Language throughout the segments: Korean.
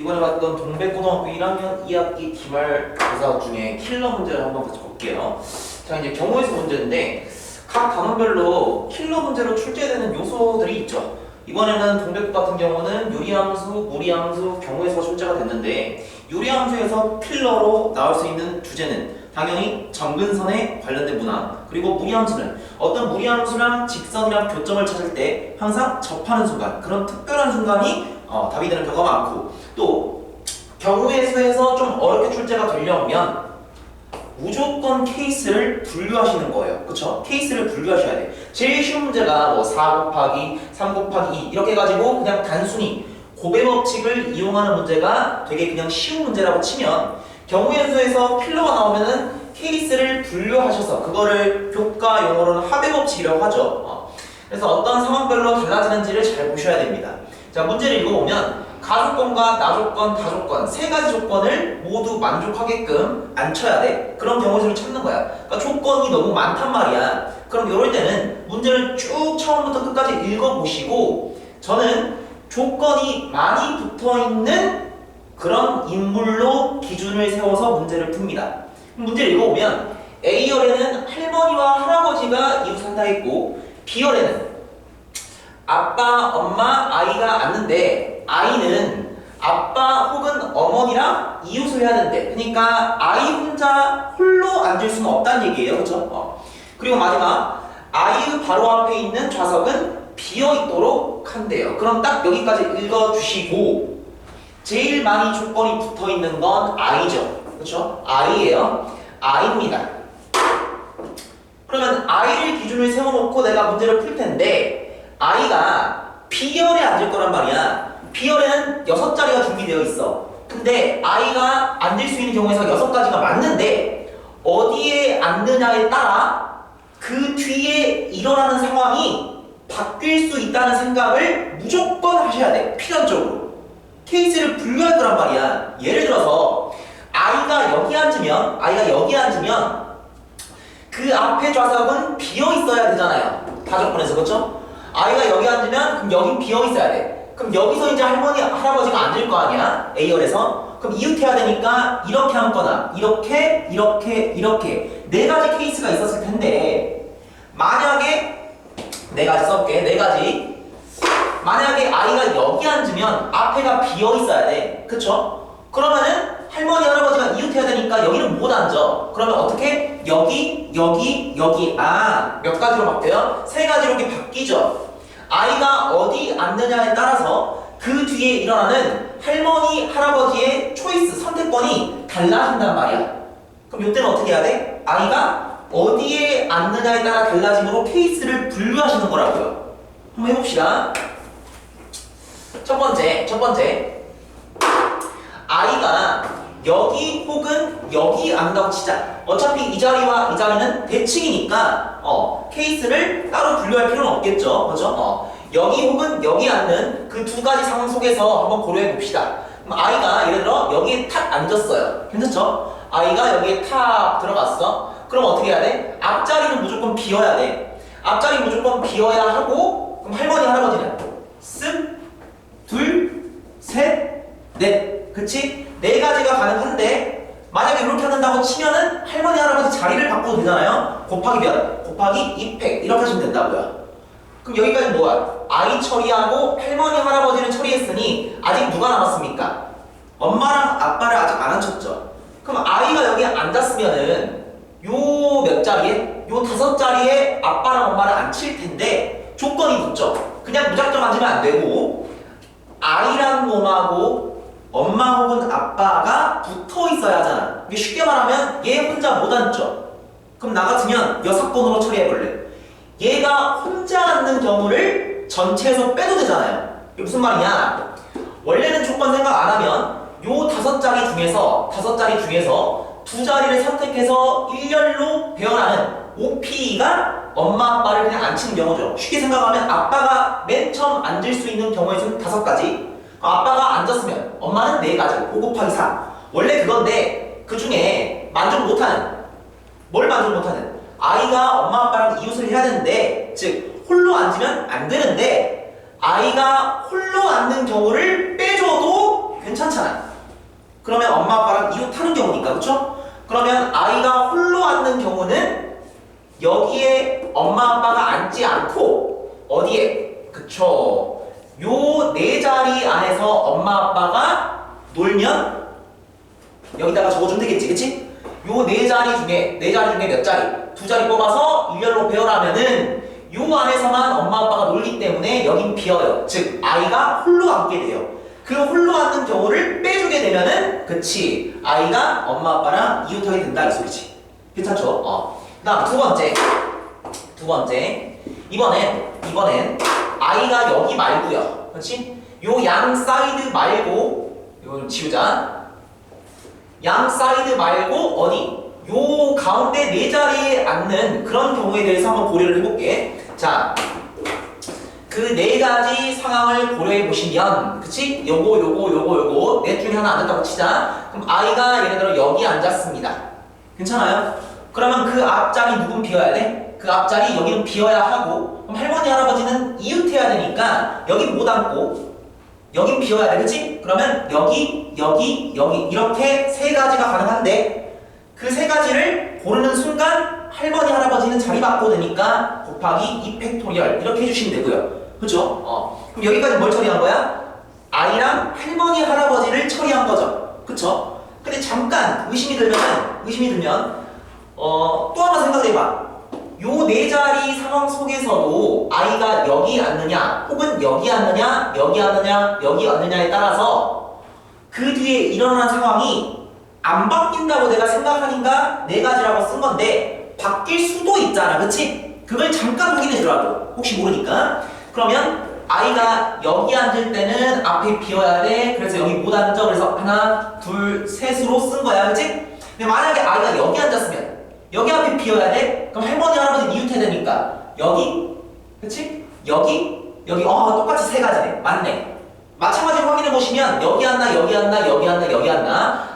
이번에 봤던 동백고등학교 1학년 2학기 기말고사 중에 킬러 문제를 한번 같이 볼게요. 자, 이제 경우의 수 문제인데 각 단원별로 킬러 문제로 출제되는 요소들이 있죠. 이번에는 동백고 같은 경우는 유리함수, 무리함수, 경우의 수가 출제가 됐는데 유리함수에서 킬러로 나올 수 있는 주제는 당연히 점근선에 관련된 문항, 그리고 무리함수는 어떤 무리함수랑 직선이랑 교점을 찾을 때 항상 접하는 순간, 그런 특별한 순간이 답이 되는 경우가 많고, 또 경우의 수에서 좀 어렵게 출제가 되려면 무조건 케이스를 분류하시는 거예요. 그쵸? 케이스를 분류하셔야 돼. 제일 쉬운 문제가 뭐 4 곱하기 3 곱하기 2 이렇게 해가지고 그냥 단순히 고배 법칙을 이용하는 문제가 되게 그냥 쉬운 문제라고 치면, 경우의 수에서 킬러가 나오면은 케이스를 분류하셔서 그거를 교과 용어로는 합의 법칙이라고 하죠. 그래서 어떤 상황별로 달라지는지를 잘 보셔야 됩니다. 자, 문제를 읽어보면 가조건과 나조건, 다조건 세 가지 조건을 모두 만족하게끔 앉혀야 돼. 그런 경우의 수를 찾는 거야. 그러니까 조건이 너무 많단 말이야. 그럼 이럴 때는 문제를 쭉 처음부터 끝까지 읽어보시고, 저는 조건이 많이 붙어있는 그런 인물로 기준을 세워서 문제를 풉니다. 문제를 읽어보면 A열에는 할머니와 할아버지가 이웃 한다 했고, B열에는 아빠, 엄마, 아이가 앉는데 아이는 아빠 혹은 어머니랑 이웃을 해야 된대. 그러니까 아이 혼자 홀로 앉을 수는 없다는 얘기예요. 그렇죠? 그리고 마지막, 아이의 바로 앞에 있는 좌석은 비어있도록 한대요. 그럼 딱 여기까지 읽어주시고, 제일 많이 조건이 붙어있는 건 I죠. 그렇죠? I예요. I입니다. 그러면 I를 기준을 세워놓고 내가 문제를 풀 텐데, I가 B열에 앉을 거란 말이야. B열에는 6자리가 준비되어 있어. 근데 I가 앉을 수 있는 경우에서 6가지가 맞는데 어디에 앉느냐에 따라 그 뒤에 일어나는 상황이 바뀔 수 있다는 생각을 무조건 하셔야 돼. 필연적으로. 케이스를 분류할 거란 말이야. 예를 들어서 아이가 여기 앉으면 그 앞에 좌석은 비어 있어야 되잖아요. 다조건에서. 그렇죠? 아이가 여기 앉으면 그럼 여긴 비어 있어야 돼. 그럼 여기서 이제 할머니, 할아버지가 앉을 거 아니야? A열에서. 그럼 이웃해야 되니까 이렇게 앉거나 이렇게 네 가지 케이스가 있었을 텐데, 만약에 네 가지 써볼게. 네 가지. 만약에 아이가 여기 앉으면 앞에가 비어 있어야 돼. 그쵸? 그러면은 할머니, 할아버지가 이웃해야 되니까 여기는 못 앉아. 그러면 어떻게? 여기. 몇 가지로 바뀌어요? 3가지로 이렇게 바뀌죠. 아이가 어디 앉느냐에 따라서 그 뒤에 일어나는 할머니, 할아버지의 초이스, 선택권이 달라진단 말이야. 그럼 이때는 어떻게 해야 돼? 아이가 어디에 앉느냐에 따라 달라짐으로 케이스를 분류하시는 거라고요. 한번 해봅시다. 첫 번째. 아이가 여기 혹은 여기 앉는다고 치자. 어차피 이 자리와 이 자리는 대칭이니까 케이스를 따로 분류할 필요는 없겠죠. 그죠? 여기 혹은 여기 앉는 그 2가지 상황 속에서 한번 고려해 봅시다. 그럼 아이가 예를 들어 여기에 탁 앉았어요. 괜찮죠? 아이가 여기에 탁 들어갔어. 그럼 어떻게 해야 돼? 앞자리는 무조건 비어야 돼. 앞자리 무조건 비어야 하고, 그럼 할머니, 할아버지는 쓱, 둘, 셋, 넷. 그치? 4가지가 가능한데, 만약에 이렇게 한다고 치면은 할머니, 할아버지 자리를 바꿔도 되잖아요? 곱하기 몇? 곱하기 2팩. 이렇게 하시면 된다고요. 그럼 여기까지 뭐야? 아이 처리하고 할머니, 할아버지를 처리했으니 아직 누가 남았습니까? 엄마랑 아빠를 아직 안 앉혔죠. 그럼 아이가 여기 앉았으면은 요 몇 자리에? 요 5자리에 아빠랑 엄마를 앉힐 텐데 조건이 붙죠. 그냥 무작정 앉으면 안 되고 아이랑 놈하고 엄마 혹은 아빠가 붙어 있어야 하잖아. 이게 쉽게 말하면 얘 혼자 못 앉죠. 그럼 나 같으면 6번으로 처리해볼래. 얘가 혼자 앉는 경우를 전체에서 빼도 되잖아요. 이게 무슨 말이냐? 원래는 조건 생각 안 하면 요 5자리 중에서 2자리를 선택해서 일렬로 배어나는 OP가 엄마, 아빠를 그냥 앉히는 경우죠. 쉽게 생각하면 아빠가 맨 처음 앉을 수 있는 경우의 수는 5가지. 아빠가 앉았으면 엄마는 4가지. 5 곱하기 4. 원래 그건데 그 중에 뭘 만족 못하는? 아이가 엄마, 아빠랑 이웃을 해야 되는데, 즉 홀로 앉으면 안 되는데 아이가 홀로 앉는 경우를 빼줘도 괜찮잖아. 그러면 엄마 아빠랑 이웃하는 경우니까 그쵸? 그러면 아이가 홀로 앉는 경우는 여기에 엄마 아빠가 앉지 않고 어디에? 그쵸? 요 네 자리 안에서 엄마 아빠가 놀면 여기다가 적어주면 되겠지 그치? 요 네 자리 중에 몇 자리? 두 자리 뽑아서 일렬로 배열하면은 요 안에서만 엄마 아빠가 놀기 때문에 여긴 비어요. 즉 아이가 홀로 앉게 돼요. 그 홀로 앉는 경우를 빼주게 되면은 그치 아이가 엄마 아빠랑 이웃하게 된다 이 소리지. 괜찮죠? 그 다음 두 번째 이번엔 아이가 여기 말고요. 그렇지? 요 양 사이드 말고 이거 좀 지우자. 양 사이드 말고 어디? 요 가운데 네 자리에 앉는 그런 경우에 대해서 한번 고려를 해볼게. 자, 그 네 가지 상황을 고려해 보시면, 그치? 요거 넷 중에 하나 앉았다고 치자. 그럼 아이가 예를 들어 여기 앉았습니다. 괜찮아요? 그러면 그 앞자리 누군 비워야 돼? 그 앞자리 여기는 비워야 하고, 그럼 할머니 할아버지는 이웃해야 되니까 여기 못 앉고 여긴 비워야 돼, 그치? 그러면 여기 이렇게 세 가지가 가능한데 그 세 가지를 고르는 순간 할머니 할아버지는 자리 바꿔도 되니까 곱하기 2팩토리얼 이렇게 해주시면 되고요. 그쵸? 그럼 여기까지 뭘 처리한 거야? 아이랑 할머니 할아버지를 처리한 거죠. 그쵸? 근데 잠깐 의심이 들면 또 한번 생각해봐. 요 네 자리 상황 속에서도 아이가 여기 앉느냐 혹은 여기 앉느냐에 따라서 그 뒤에 일어나는 상황이 안 바뀐다고 내가 생각하니까 네 가지라고 쓴 건데 바뀔 수도 있잖아, 그치? 그걸 잠깐 확인해 주라고, 혹시 모르니까. 그러면 아이가 여기 앉을 때는 앞에 비워야 돼. 그래서 여기 못 앉아. 그래서 하나, 둘, 셋으로 쓴 거야, 그치? 근데 만약에 아이가 여기 앉았으면 여기 앞에 비워야 돼? 그럼 할머니, 할아버지 이웃해야 되니까 여기, 그치? 여기, 똑같이 세 가지네. 맞네. 마찬가지로 확인해 보시면 여기 앉나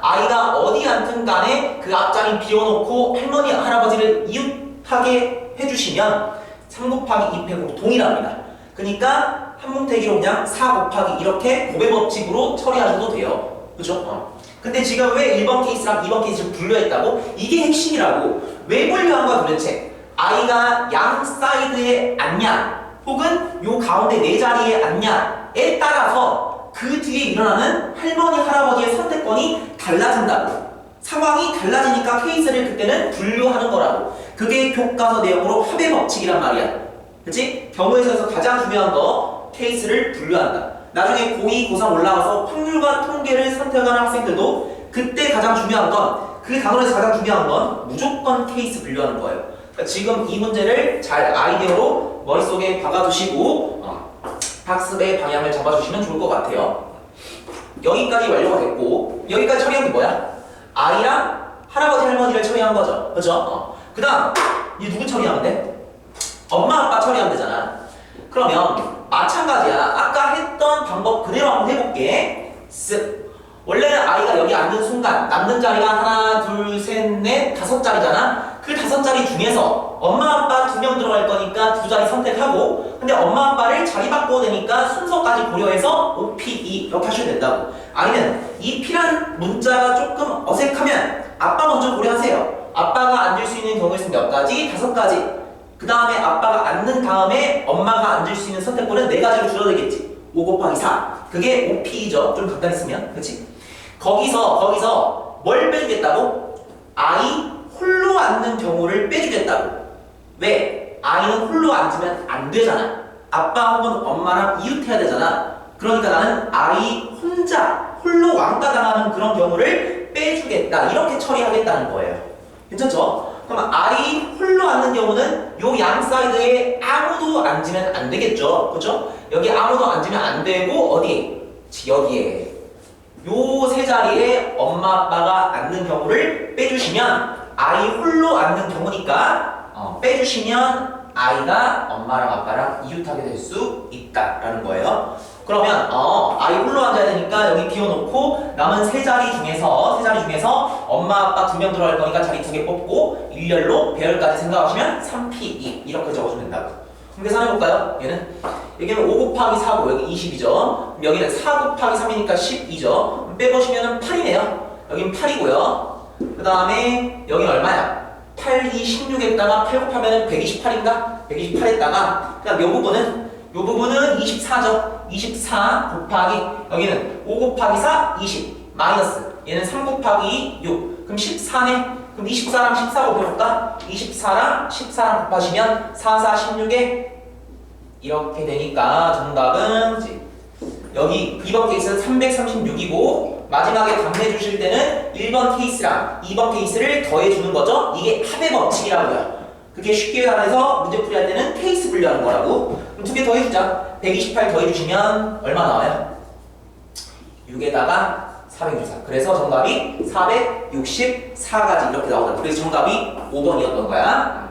아이가 어디 앉든 간에 그 앞자리 비워놓고 할머니 할아버지를 이웃하게 해주시면 3 곱하기 2팩으로 동일합니다. 그러니까 한뭉태기로 그냥 4 곱하기 이렇게 곱의 법칙으로 처리하셔도 돼요. 그죠? 근데 지금 왜 1번 케이스랑 2번 케이스를 분류했다고? 이게 핵심이라고. 왜 분류한 거야 도대체? 아이가 양 사이드에 앉냐 혹은 요 가운데 네 자리에 앉냐에 따라서 그 뒤에 일어나는 할머니 할아버지의 선택권이 달라진다고. 상황이 달라지니까 케이스를 그때는 분류하는 거라고. 그게 교과서 내용으로 합의 법칙이란 말이야. 그치? 경우의 수에서 가장 중요한 거 케이스를 분류한다. 나중에 고2, 고3 올라가서 확률과 통계를 선택하는 학생들도 그때 가장 중요한 건, 그 단원에서 가장 중요한 건 무조건 케이스 분류하는 거예요. 그러니까 지금 이 문제를 잘 아이디어로 머릿속에 박아두시고 학습의 방향을 잡아주시면 좋을 것 같아요. 여기까지 완료가 됐고, 여기까지 처리한 게 뭐야? 아이랑 할아버지 할머니를 처리한 거죠. 그죠? 그 다음 이제 누구 처리하면 돼? 엄마 아빠 처리하면 되잖아. 그러면 마찬가지야. 아까 했던 방법 그대로 한번 해볼게. 쓱. 원래는 아이가 여기 앉는 순간 남는 자리가 하나, 둘, 셋, 넷, 5자리잖아. 그 5자리 중에서 엄마 아빠 2명 들어갈 거니까 2자리 선택하고, 근데 엄마 아빠를 자리 바꿔도 되니까 순서까지 고려해서 OP2 이렇게 하셔도 된다고. 아니면 이 P란 문자가 조금 어색하면 아빠 먼저 고려하세요. 아빠가 앉을 수 있는 경우에 몇 가지? 5가지. 그 다음에 아빠가 앉는 다음에 엄마가 앉을 수 있는 선택권은 4가지로 줄어들겠지. 5 곱하기 4. 그게 OP죠. 좀 간단히 쓰면. 그치? 거기서 뭘 빼주겠다고? 아이 홀로 앉는 경우를 빼주겠다고. 왜? 아이는 홀로 앉으면 안 되잖아. 아빠 혹은 엄마랑 이웃해야 되잖아. 그러니까 나는 아이 혼자 홀로 왕따 당하는 그런 경우를 빼주겠다. 이렇게 처리하겠다는 거예요. 괜찮죠? 그럼 아이 홀로 앉는 경우는 요 양 사이드에 아무도 앉으면 안 되겠죠. 그죠? 여기 아무도 앉으면 안 되고 어디? 여기에. 요 세 자리에 엄마 아빠가 앉는 경우를 빼주시면 아이 홀로 앉는 경우니까 빼주시면 아이가 엄마랑 아빠랑 이웃하게 될 수 있다라는 거예요. 그러면 아이 홀로 앉아야 되니까 여기 비워놓고 남은 세 자리 중에서 엄마 아빠 2명 들어갈 거니까 자리 2개 뽑고 일렬로 배열까지 생각하시면 3P2 이렇게 적어주면 된다고. 그럼 계산해볼까요? 여기는 5 곱하기 4고 여기 20이죠. 여기는 4 곱하기 3이니까 12죠. 빼보시면 8이네요. 여긴 8이고요. 그 다음에 여긴 얼마야? 8, 2, 16에다가 8 곱하면 128인가? 128에다가 그다음 요 부분은 24죠. 24 곱하기 여기는 5 곱하기 4, 20 마이너스 얘는 3 곱하기 6 그럼 14네. 그럼 24랑 14 곱해볼까? 24랑 14랑 곱하시면 4, 4, 16에 이렇게 되니까 정답은 여기 2번 케이스는 336이고 마지막에 답내 주실 때는 1번 케이스랑 2번 케이스를 더해주는 거죠. 이게 합의 법칙이라고요. 그게 쉽게 말해서 문제 풀이할 때는 케이스 분류하는 거라고. 그럼 두 개 더해주자. 128 더해주시면 얼마 나와요? 6에다가 464. 그래서 정답이 464가지 이렇게 나오더라고. 그래서 정답이 5번이었던 거야.